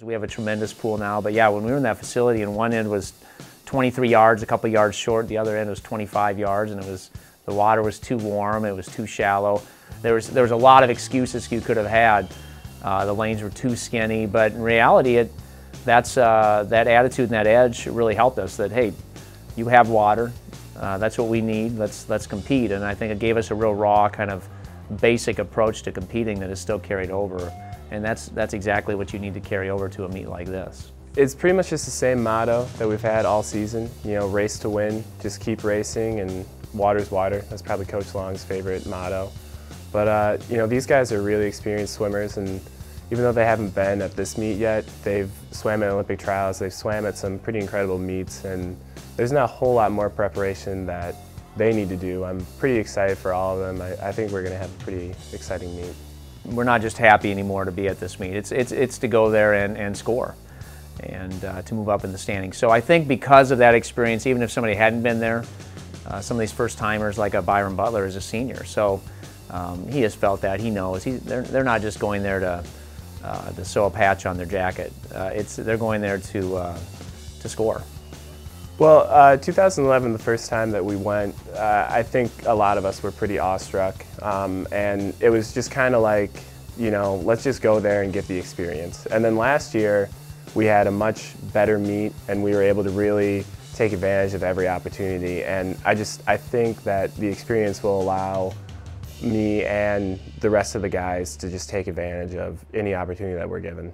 We have a tremendous pool now, but yeah, when we were in that facility and one end was 23 yards, a couple yards short, the other end was 25 yards, and the water was too warm, it was too shallow. There was a lot of excuses you could have had. The lanes were too skinny, but in reality, that attitude and that edge really helped us. That hey, you have water, that's what we need. Let's compete, and I think it gave us a real raw kind of basic approach to competing that is still carried over. And that's exactly what you need to carry over to a meet like this. It's pretty much just the same motto that we've had all season. You know, race to win, just keep racing, and water's water. That's probably Coach Long's favorite motto. But you know, these guys are really experienced swimmers, and even though they haven't been at this meet yet, they've swam at Olympic trials, they've swam at some pretty incredible meets, and there's not a whole lot more preparation that they need to do. I'm pretty excited for all of them. I think we're going to have a pretty exciting meet. We're not just happy anymore to be at this meet. It's to go there and score and to move up in the standings. So I think because of that experience, even if somebody hadn't been there, some of these first timers like a Byron Butler is a senior. So he has felt that, he knows. They're not just going there to sew a patch on their jacket. They're going there to score. Well, 2011, the first time that we went, I think a lot of us were pretty awestruck, and it was just kind of like, you know, let's just go there and get the experience. And then last year, we had a much better meet, and we were able to really take advantage of every opportunity. And I think that the experience will allow me and the rest of the guys to just take advantage of any opportunity that we're given.